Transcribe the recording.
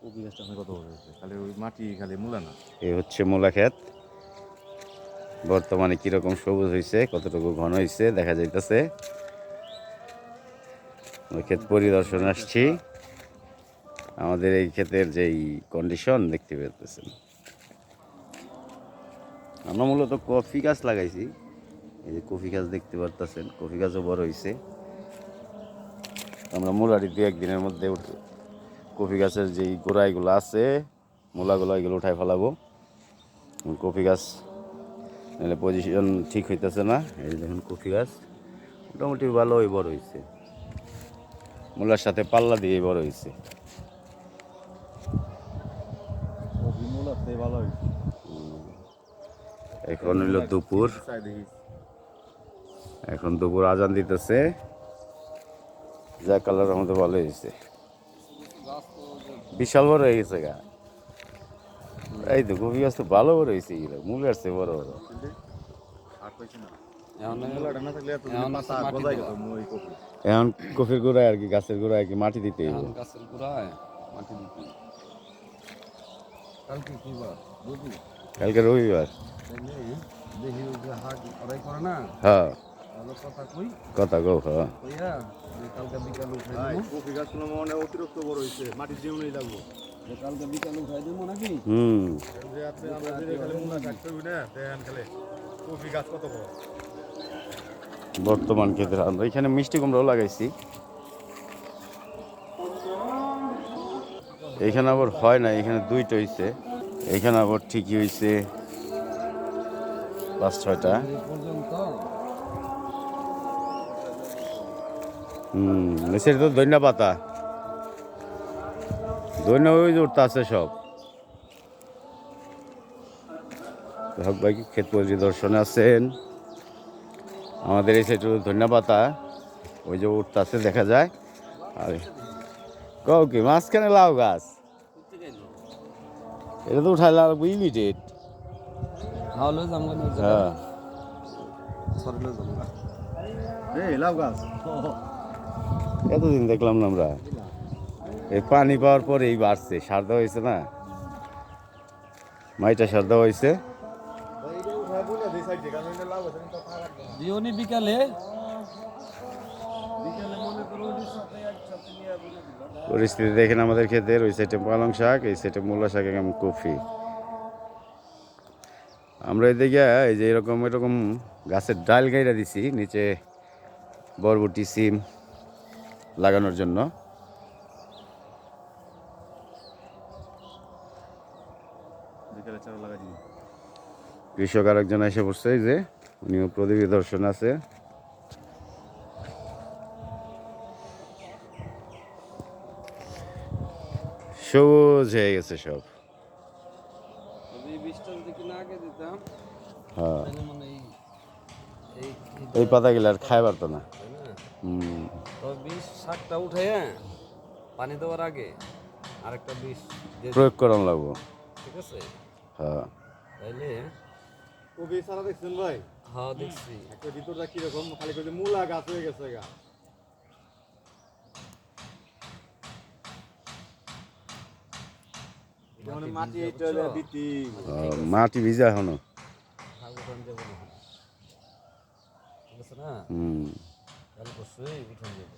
Copy গাছটা আমি কত বড় হয়েছে, খালি ওই মাটি খালি মূলা না। এই হচ্ছে মূলা ক্ষেত। বর্তমানে কিরকম সবুজ হয়েছে, কতটুকু ঘন হয়েছে দেখা যাইতেছে। ক্ষেত পরিদর্শন আসছি। আমাদের এই ক্ষেতের যেই কন্ডিশন দেখতে পেতেছেন। আমরা মূলত কফি গাছ লাগাইছি। এই যে কফি গাছ দেখতে পারতেছেন, কফি গাছও বড় হয়েছে। আমরা মূলাটি দু একদিনের মধ্যে কফি গাছের যেই গোড়াইগুলো আছে, মূলাগুলো এগুলো উঠাই ফেলাবো। কফি গাছ নাহলে পজিশন ঠিক হইতেছে না। এই দেখুন কফি গাছ মোটামুটি ভালোই বড় হয়েছে, মূলার সাথে পাল্লা দিয়ে বড় হয়েছে। কপি মূলার থেকে ভালো হয়েছে। এখন হইল দুপুর, এখন দুপুর আজান দিতেছে। যা কালার আমাদের ভালো হয়েছে, বিশাল বড় হয়ে গেছে গা। এই তো কপি গাছ তো ভালো বড় হয়েছে, মূল আসছে বড় বড়। এখন কফির গোড়ায় আর কি, গাছের গোড়ায় আর কি মাটি দিতে হইব। গাছের গোড়ায় মাটি দিতে। কালকে কি বার? বুঝলি? কালকে রবিবার। দেখি যে হাট ওরাই করে না। হ্যাঁ কথা কই, কথা কও। হ্যাঁ কইয়া কালকে বিকাল উঠাই দেবো। কপি গাছগুলো মানে অতিরিক্ত বড় হয়েছে, মাটির জীবনেই লাগবো। কালকে বিকাল উঠাই দেবো নাকি? কপি গাছ কত বড়। বর্তমান ক্ষেত্রে আমরা এখানে মিষ্টি কুমড়াও লাগাইছি। এখানে আবার হয় না, এখানে দুইটা হয়েছে। এখানে আবার ঠিকই হয়েছে 5-6টা। সেটা তো ধনিয়া পাতা, ধনিয়া ওই যে উঠতে আছে সব। হক ভাই ক্ষেত পরিদর্শনে আছেন। আমাদের এই সাইডে ধনিয়া পাতা ওই যে উঠতে আছে দেখা যায়। আর কও কি মাঝখানে লাউ গাছ, এটা তো উঠাই লাগবে ইমিডিয়েট। হ্যাঁ লাউ গাছ এতদিন দেখলাম না আমরা। এই পানি পাওয়ার পরে এই বাড়ছে, সার দেওয়া হয়েছে না, মাইটা সার দেওয়া হয়েছে। দিওনি বিকালে মনে করো পরিস্থিতি দেখেন আমাদের ক্ষেতের। ওই সাইডে পালং শাক, এই সাইডে মূলা শাক এবং কফি। আমরা এদিকে এই যে এরকম এরকম গাছের ডাল গাইরা দিছি নিচে বরবটি সিম লাগানোর জন্য। কৃষক আরেকজন এসে পড়ছে, এই যে উনিও প্রদীপী দর্শন আছে। সবুজ হয়ে গেছে সব। হ্যাঁ এই পাতাগুলো আর খাই পারতো না। বিষ শাকটা উঠে পানি দেওয়ার আগে আরেকটা বিষ প্রয়োগ করানো লাগবো। ঠিক আছে। হ্যাঁ তাইলে কপি সারা দেখছেন ভাই? হ্যাঁ দেখছি। একটা ভিতরটা কিরকম, খালি করে মূলা গাছ হয়ে গেছে গা। মাটি ভিজা এখনো। ঠিক আছে না? কাল পরশুই উঠান যাবে।